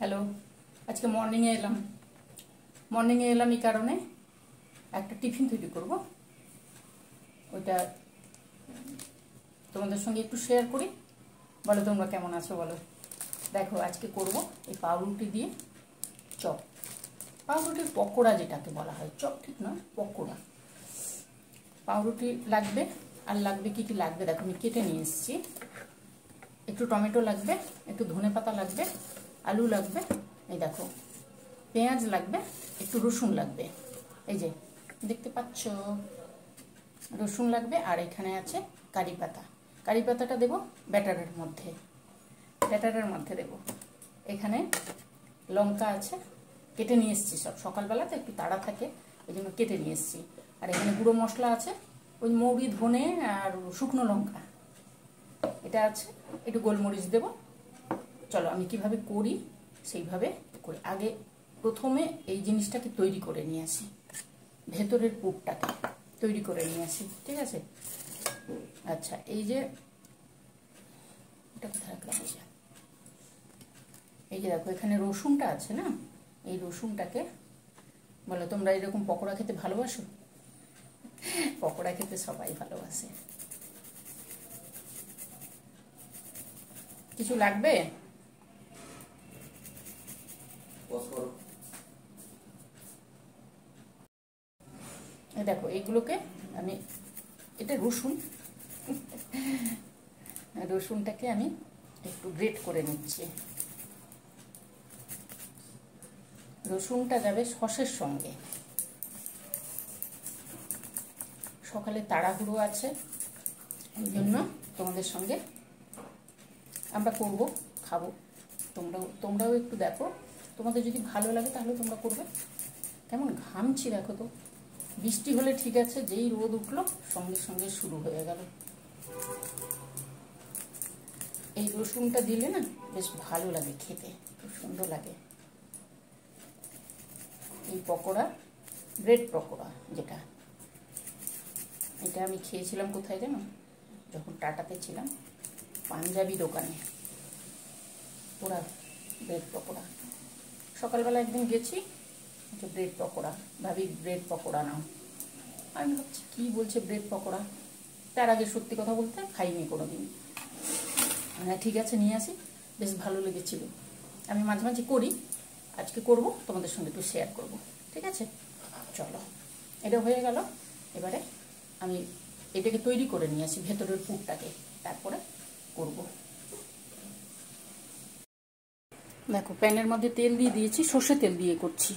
Hello, আজকে মর্নিংয়ে এলাম এই কারণে একটা টিফিন তৈরি করব। ওইটা তোমাদের সঙ্গে একটু শেয়ার করি। বলো তোমরা কেমন আছো বলো। দেখো আজকে করব এই পাউরুটি দিয়ে চপ, পাউরুটির পকোড়া যেটাকে বলা হয়, চপ ঠিক নয়, পকোড়া। পাউরুটি লাগবে, আর লাগবে কি কি লাগবে দেখো আমি কেটে নিয়ে এসেছি। একটু টমেটো লাগবে, একটু ধনেপাতা লাগবে, আলু লাগবে, এই দেখো পেঁয়াজ লাগবে, একটু রসুন লাগবে, এই যে দেখতে পাচ্ছ রসুন লাগবে। আর এখানে আছে কারি পাতা, কারি পাতাটা দেবো ব্যাটারের মধ্যে দেবো। এখানে লঙ্কা আছে, কেটে নিয়ে এসেছি, সব সকালবেলা তো একটু তাড়া থাকে ওই জন্য কেটে নিয়ে এসেছি। আর এখানে গুঁড়ো মশলা আছে, ওই মৌরি, ধনে আর শুকনো লঙ্কা এটা আছে, একটু গোলমরিচ দেবো। চলো আমি কিভাবে করি সেইভাবে করি। আগে প্রথমে এই জিনিসটাকে তৈরি করে নিয়ে আসি, ভেতরের পুরটাকে তৈরি করে নিয়ে আসি, ঠিক আছে? আচ্ছা, এই যে এটা কোথায় রাখলাম, এই যে দেখো এখানে রসুনটা আছে না, এই রসুনটাকে, বলো তোমরা এরকম পকোড়া খেতে ভালোবাসো? পকোড়া খেতে সবাই ভালোবাসে। কিছু লাগবে? দেখো এইগুলোকে আমি, এটা রসুনটাকে আমি একটু গ্রেট করে নিচ্ছি। রসুনটা যাবে সসের সঙ্গে। সকালে তাড়াহুড়ো আছে, এই জন্য তোমাদের সঙ্গে আমরা করব, খাবো। তোমরাও একটু দেখো, তোমাদের যদি ভালো লাগে তাহলে তোমরা করবে। কেমন ঘামছি দেখো তো, বৃষ্টি হলে ঠিক আছে, যেই রোদ উঠলো সঙ্গে সঙ্গে শুরু হয়ে গেল। এই রসুনটা দিলে না বেশ ভালো লাগে খেতে, খুব সুন্দর লাগে। এই পকোড়া, ব্রেড পকোড়া যেটা, এটা আমি খেয়েছিলাম কোথায় জানো, যখন টাটাতে ছিলাম, পাঞ্জাবি দোকানে, ওরা ব্রেড পকোড়া। সকালবেলা একদিন গেছি, ব্রেড পকোড়া, ভাবি ব্রেড পকোড়া নাও। আমি ভাবছি কী বলছে ব্রেড পকোড়া, তার আগে সত্যি কথা বলতে খাইনি কোনো দিন। হ্যাঁ ঠিক আছে নিয়ে আসি, বেশ ভালো লেগেছিল। আমি মাঝে মাঝে করি, আজকে করব, তোমাদের সঙ্গে একটু শেয়ার করব, ঠিক আছে? চলো, এটা হয়ে গেল। এবারে আমি এটাকে তৈরি করে নিয়ে আসি, ভেতরের পুরটাকে, তারপরে করব। দেখো প্যানের মধ্যে তেল দিয়ে দিয়েছি, সর্ষে তেল দিয়ে করছি।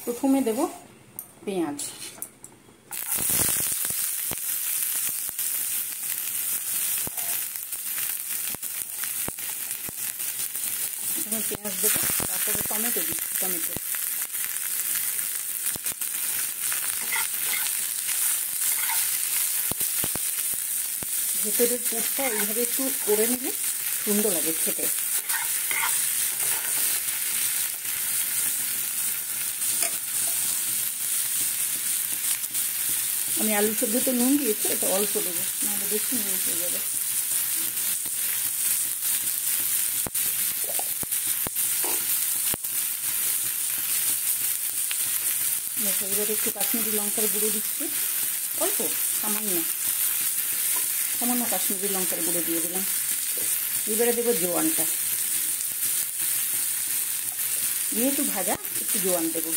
প্রথমে দেব পেঁয়াজ, পেঁয়াজ দেবো, তারপরে টমেটো দিচ্ছি, টমেটো, ভেতরের পুরটা এইভাবে একটু করে নিলে সুন্দর লাগে খেতে। আমি আলু সেদ্ধতে নুন দিয়েছি, এটা অল্প দেবো, নাহলে বেশি নুন হয়ে যাবে। দেখো এবারে একটু কাশ্মীরি লঙ্কার গুঁড়ো দিচ্ছি, অল্প, সামান্য কাশ্মীরি লঙ্কার গুঁড়ো দিয়ে দিলাম। এবারে দেবো জোয়ানটা, যেহেতু ভাজা একটু জোয়ান দেবো।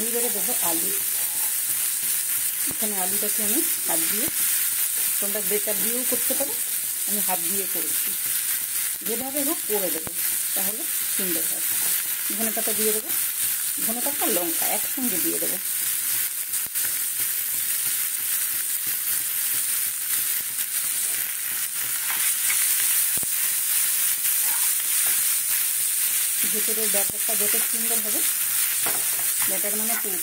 এইবারে দেবো আলু, এখানে আলুটাকে আমি হাত দিয়ে, তোমরা বেটার দিয়েও করতে পারো, আমি হাত দিয়ে করেছি, যেভাবে হোক করে দেবো, তাহলে সুন্দর হয়। ধনেপাতা দিয়ে দেবো, ধনেপাতা লঙ্কা একসঙ্গে দিয়ে দেবো। ভেতরের ব্যাটারটা যত সুন্দর হবে, ব্যাটার মানে পুর,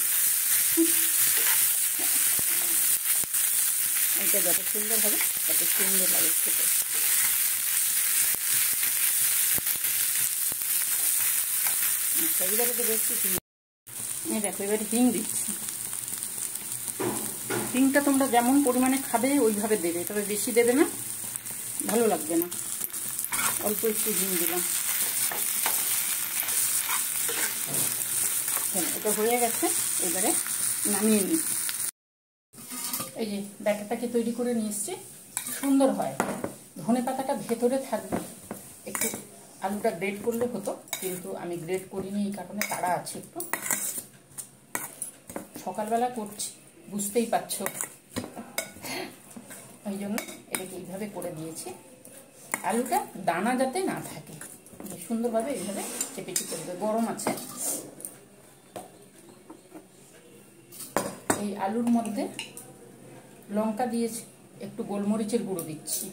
এটা যত সুন্দর হবে তত সুন্দর লাগে খেতে। আচ্ছা, এবারে তো বেশ কিছু দেখো, এবারে হিং দিচ্ছি। হিংটা তোমরা যেমন পরিমাণে খাবে ওইভাবে দেবে, তবে বেশি দেবে না, ভালো লাগবে না। অল্প একটু হিং দিলাম। এটা হয়ে গেছে, এবারে নামিয়ে নিই। এই যে ব্যাটারটাকে তৈরি করে নিয়ে এসছি, সুন্দর হয়। ধনে পাতাটা ভেতরে থাকবে। একটু আলুটা গ্রেট করলে হতো, কিন্তু আমি গ্রেট করিনি, এই কারণে তাড়া আছে একটু। সকালবেলা করছি, বুঝতেই পারছো, ওই জন্য এটাকে এইভাবে করে দিয়েছি। আলুটা দানা যাতে না থাকে, সুন্দরভাবে এইভাবে চেপে চেপে দেবে। গরম আছে। এই আলুর মধ্যে লঙ্কা দিয়েছি, একটু গোলমরিচের গুঁড়ো দিচ্ছি।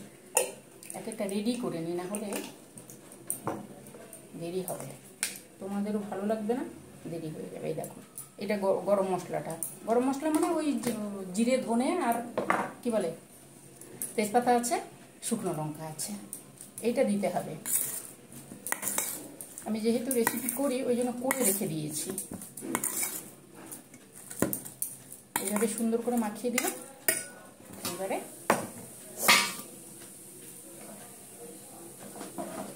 একটা রেডি করে নিই, না হলে দেরি হবে, তোমাদেরও ভালো লাগবে না, দেরি হয়ে যাবে। এই দেখো, এটা গরম মশলাটা, গরম মশলা মানে ওই জিরে ধনে আর কি বলে তেজপাতা আছে, শুকনো লঙ্কা আছে, এইটা দিতে হবে। আমি যেহেতু রেসিপি করি ওই জন্য করে রেখে দিয়েছি। এইভাবে সুন্দর করে মাখিয়ে দিলাম। এবারে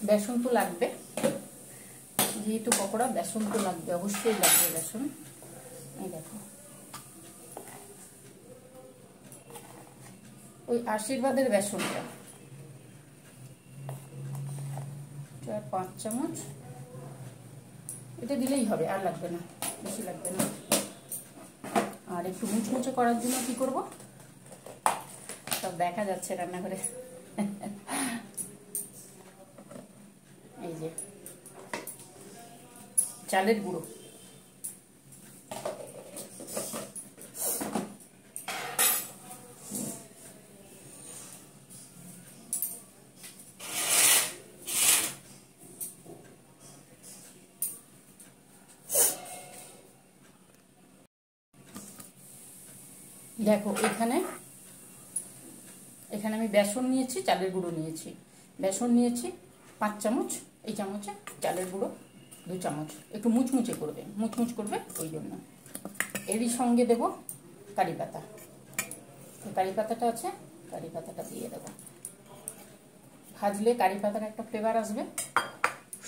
বেসন তো লাগবে, যেহেতু পকোড়া বেসন তো লাগবে, অবশ্যই লাগবে বেসন। এই দেখো, ওই আশীর্বাদের বেসনটা 4-5 চামচ, এটা দিলেই হবে, আর লাগবে না, বেশি লাগবে না। আর একটু মুচমুচে করার জন্য কি করব, সব দেখা যাচ্ছে রান্নাঘরে। এই যে চালের গুঁড়ো, দেখো এখানে আমি বেসন নিয়েছি, চালের গুঁড়ো নিয়েছি। বেসন নিয়েছি 5 চামচ, এই চামচে চালের গুঁড়ো 2 চামচ। একটু মুচমুচে করবে, মুচমুচ করবে ওই জন্য। এরই সঙ্গে দেব কারি পাতা, কারি পাতাটা আছে, কারি পাতাটা দিয়ে দেবো। ভাজলে কারি পাতার একটা ফ্লেভার আসবে,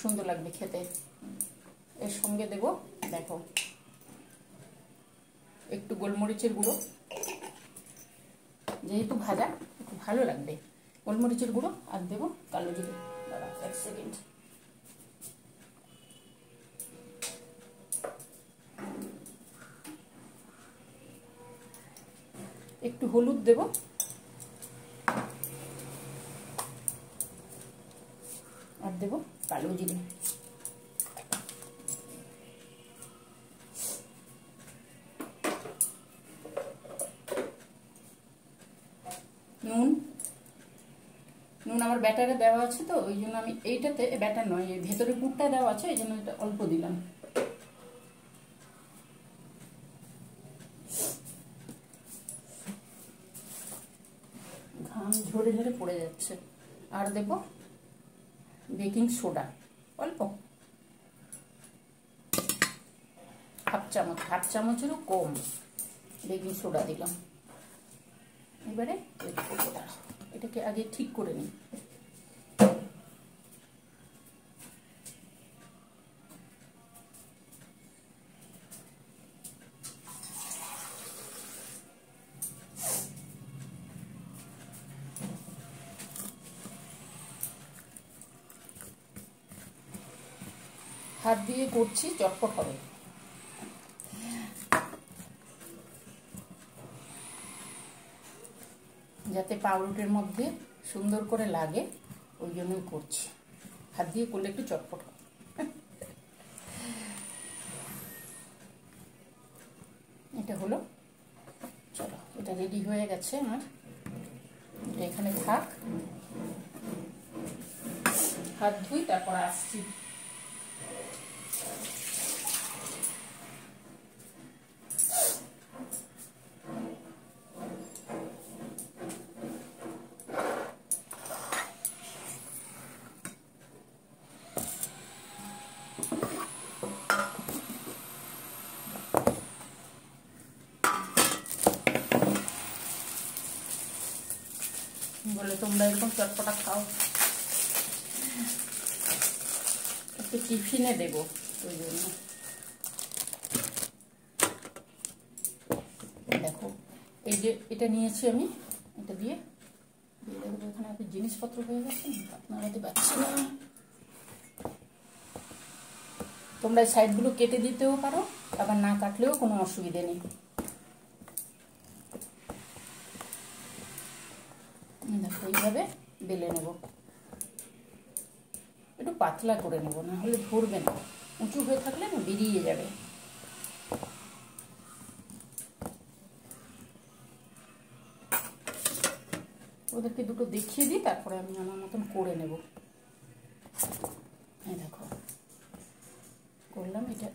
সুন্দর লাগবে খেতে। এর সঙ্গে দেব, দেখো, একটু গোলমরিচের গুঁড়ো, যেহেতু ভাজা একটু ভালো লাগবে, গোলমরিচের গুঁড়ো। আর দেবো কালো জিরে। দাঁড়া 1 সেকেন্ড, একটু হলুদ দেব, আর দেব কালো জিরে। নুন, নুন আমার ব্যাটারে দেওয়া আছে তো ওই জন্য আমি এইটাতে, ব্যাটার নয়, এই ভেতরে পুরটা দেওয়া আছে, এই জন্য এটা অল্প দিলাম। ঘাম ঝরে ঝরে পড়ে যাচ্ছে। আর দেব বেকিং সোডা, অল্প, হাফ চামচেরও কম বেকিং সোডা দিলাম। এবারে এটাকে আগে ঠিক করে নিই। হাত দিয়ে করছি, চটপট হবে। যাতে পাউরুটির মধ্যে সুন্দর করে লাগে ওই জন্যই করছি। হাত দিয়ে করলে একটু চটপট হবে। এটা হলো, চলো এটা রেডি হয়ে গেছে আমার, এটা এখানে থাক, হাত ধুই তারপর আসছি। তোমরা এরকম চটপটা খাও, একটু টিফিনে দেবো ওই জন্য। দেখো এই যে এটা নিয়েছি আমি, এটা দিয়ে দেবো। এখানে এত জিনিসপত্র হয়ে গেছে, আপনারা হয়তো পাচ্ছি না। তোমরা সাইডগুলো কেটে দিতেও পারো, আবার না কাটলেও কোনো অসুবিধে নেই। দেখো এইভাবে বেলে নেব, একটু পাতলা করে নেব, না হলে ধরবে না, উঁচু হয়ে থাকলে না বেরিয়ে যাবে। ওদেরকে দুটো দেখিয়ে দিই, তারপরে আমি আমার মতন করে নেব। এই দেখো করলাম। এটা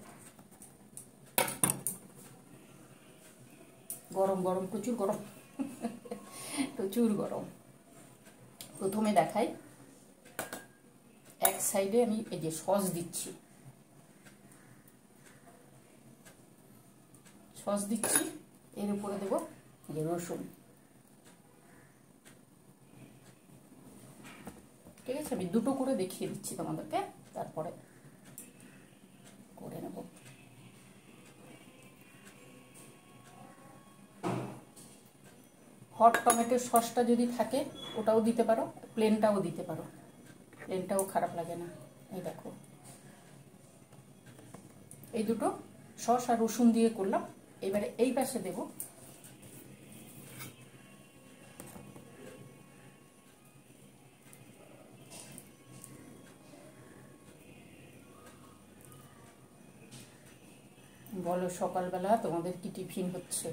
গরম গরম, প্রচুর গরম, প্রচুর গরম। প্রথমে দেখাই, এক সাইডে আমি এই যে সস দিচ্ছি, সস দিচ্ছি, এর উপরে দেবো এই যে রসুন। ঠিক আছে, আমি দুটো করে দেখিয়ে দিচ্ছি তোমাদেরকে, তারপরে করে নেব। হট টমেটোর সসটা যদি থাকে ওটাও দিতে পারো, প্লেনটাও দিতে পারো, প্লেনটাও খারাপ লাগে না। এই দেখো এই দুটো সস আর রসুন দিয়ে করলাম। এবারে এই পাশে দেব বলো সকালবেলা তোমাদের কি টিফিন হচ্ছে?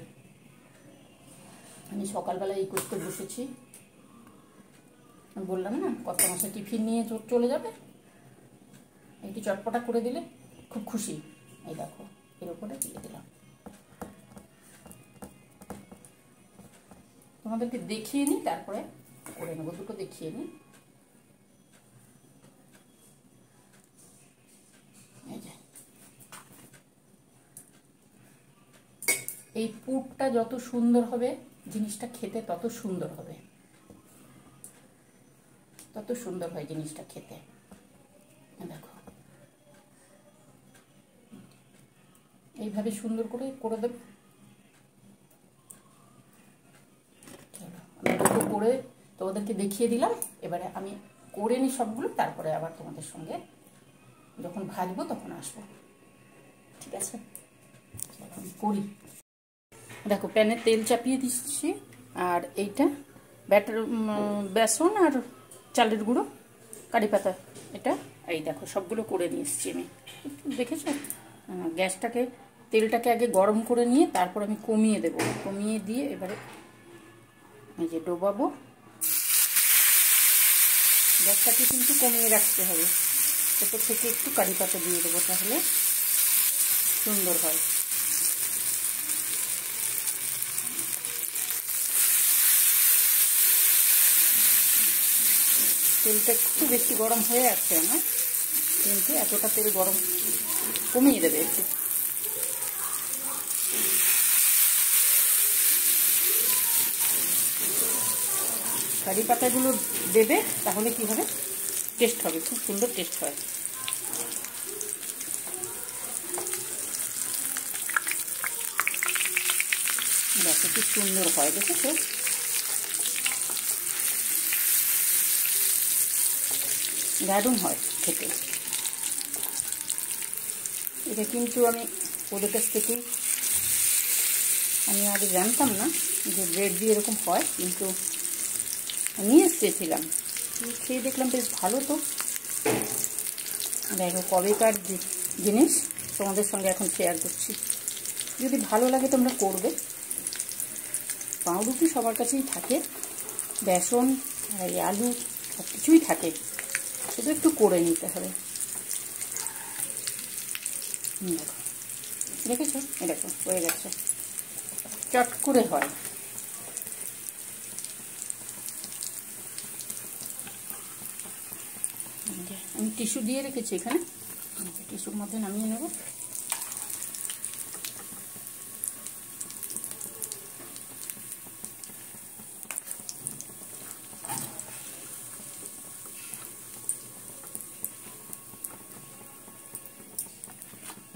আমি সকালবেলা এই করতে বসেছি, বললাম না কত মাসে টিফিন নিয়ে চলে যাবে, একটু চটপটা করে দিলে খুব খুশি। এই দেখো এর উপরে দিয়ে দিলাম, তোমাদেরকে দেখিয়ে নিই তারপরে করে নেবো। দুটো দেখিয়ে নিই। এই পুরটা যত সুন্দর হবে জিনিসটা খেতে তত সুন্দর হবে, তত সুন্দর হয় জিনিসটা খেতে। দেখো এইভাবে সুন্দর করে করে দেবো। আমি দুটো করে তোমাদেরকে দেখিয়ে দিলাম, এবারে আমি করে নিই সবগুলো, তারপরে আবার তোমাদের সঙ্গে যখন ভাজবো তখন আসবো। ঠিক আছে, আমি করি। দেখো প্যানে তেল চাপিয়ে দিচ্ছি, আর এইটা বেসন আর চালের গুঁড়ো, কারি পাতা, এটা এই দেখো সবগুলো করে নিয়ে এসেছি আমি। দেখেছো, গ্যাসটাকে তেলটাকে আগে গরম করে নিয়ে তারপর আমি কমিয়ে দেবো, কমিয়ে দিয়ে এবারে এই যে ডোবাবো। গ্যাসটাকে কিন্তু কমিয়ে রাখতে হবে, ওপর থেকে একটু কারি পাতা দিয়ে দেবো, তাহলে সুন্দর হয়। তেলটা একটু বেশি গরম হয়ে আসছে আমার, কিন্তু এতটা তেল গরম কমিয়ে দেবে একটু। কারি পাতাগুলো দেবে, তাহলে কি হবে, টেস্ট হবে, খুব সুন্দর টেস্ট হয়। দেখো কি সুন্দর হয়, দেখেছো? দারুণ হয় খেতে। এটা কিন্তু আমি ওদের কাছ থেকে আমি আগে জানতাম না যে ব্রেড দিয়ে এরকম হয়, কিন্তু নিয়ে এসেছিলাম, খেয়ে দেখলাম বেশ ভালো। তো দেখো কবেকার জিনিস তোমাদের সঙ্গে এখন শেয়ার করছি, যদি ভালো লাগে তোমরা করবে। পাউরুটি সবার কাছেই থাকে, বেসন আর আলু সব কিছুই থাকে, শুধু একটু করে নিতে হবে। দেখো দেখেছো, দেখো হয়ে গেছে, চট করে হয়। আমি টিস্যু দিয়ে রেখেছি এখানে, টিস্যুর মধ্যে নামিয়ে নেব।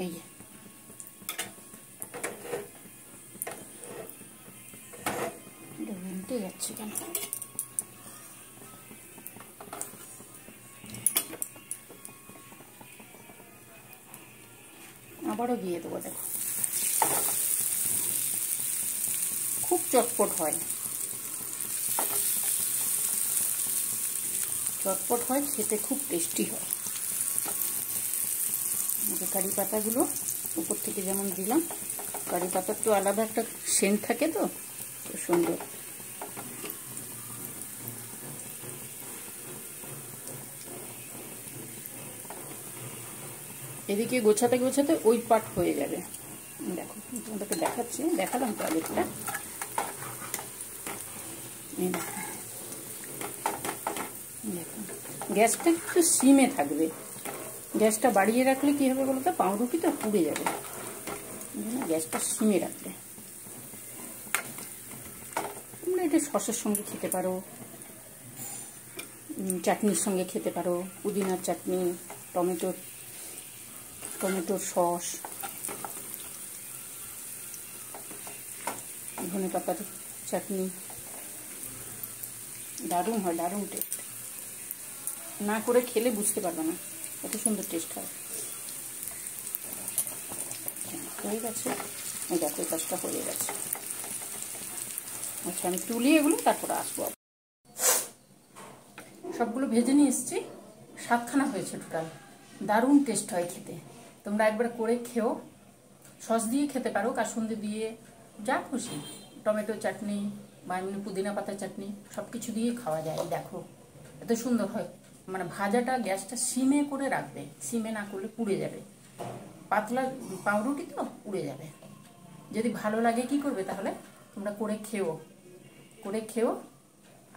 এই যে এটা উল্টে যাচ্ছে কেন? আবারও দিয়ে দেবো। দেখো খুব চটপট হয়, চটপট হয়, খেতে খুব টেস্টি হয়। কারি পাতাগুলো উপর থেকে যেমন দিলাম, কারি পাতার তো আলাদা একটা সেন্ট থাকে, তো সুন্দর। এদিকে গোছাতে গোছাতে ওই পাট হয়ে যাবে। দেখো তোমাদেরকে দেখাচ্ছি, দেখালাম তো আগেরটা। দেখো গ্যাসটা একটু সিমে থাকবে, গ্যাসটা বাড়িয়ে রাখলে কি হবে বলতো, পাউরুটিটা পুড়ে যাবে। গ্যাসটা সিমে রাখলে তোমরা এটা সসের সঙ্গে খেতে পারো, চাটনির সঙ্গে খেতে পারো, পুদিনার চাটনি, টমেটোর সস, ধনে পাতার চাটনি, দারুণ হয়, দারুণ টেস্ট। না করে খেলে বুঝতে পারবে না এত সুন্দর টেস্ট হয়। হয়ে গেছে, এই দেখো কাজটা হয়ে গেছে। আচ্ছা আমি তুলি এগুলো, তারপরে আসবো। সবগুলো ভেজে নিয়ে এসেছি, 7খানা হয়েছে টোটাল। দারুণ টেস্ট হয় খেতে, তোমরা একবার করে খেও। সস দিয়ে খেতে পারো, কাসুন্দি দিয়ে, যা খুশি, টমেটো চাটনি বা এমনি পুদিনা পাতা চাটনি, সব কিছু দিয়ে খাওয়া যায়। দেখো এত সুন্দর হয়। মানে ভাজাটা গ্যাসটা সিমে করে রাখবে, সিমে না করলে পুড়ে যাবে। পাতলা পাউরুটি তো পুড়ে যাবে। যদি ভালো লাগে কি করবে তাহলে, তোমরা করে খেও,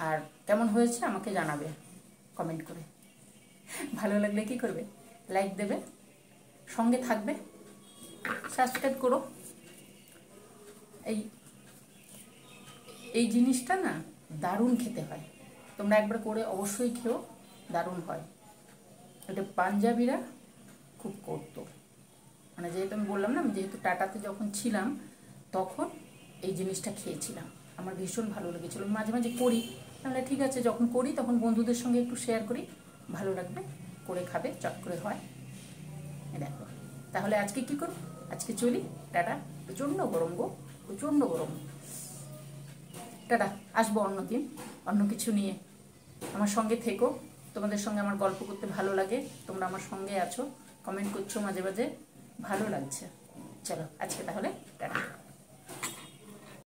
আর কেমন হয়েছে আমাকে জানাবে কমেন্ট করে। ভালো লাগলে কি করবে, লাইক দেবে, সঙ্গে থাকবে, সাবস্ক্রাইব করো। এই জিনিসটা না দারুণ খেতে হয়, তোমরা একবার করে অবশ্যই খেও, দারুণ হয়। এটা পাঞ্জাবিরা খুব করতো, মানে যেহেতু আমি বললাম না, আমি যেহেতু টাটাতে যখন ছিলাম তখন এই জিনিসটা খেয়েছিলাম, আমার ভীষণ ভালো লেগেছিলো। মাঝে মাঝে করি, তাহলে ঠিক আছে, যখন করি তখন বন্ধুদের সঙ্গে একটু শেয়ার করি, ভালো লাগবে, করে খাবে, চট করে হয়। দেখো তাহলে আজকে কি করব, আজকে চলি, টাটা। প্রচণ্ড গরম গো, প্রচণ্ড গরম। টাটা, আসবো অন্যদিন অন্য কিছু নিয়ে। আমার সঙ্গে থেকো, তোমাদের সঙ্গে আমার গল্প করতে ভালো লাগে, তোমরা আমার সঙ্গে আছো, কমেন্ট করছো মাঝে মাঝে, ভালো লাগছে। চলো আজকে তাহলে টাটা।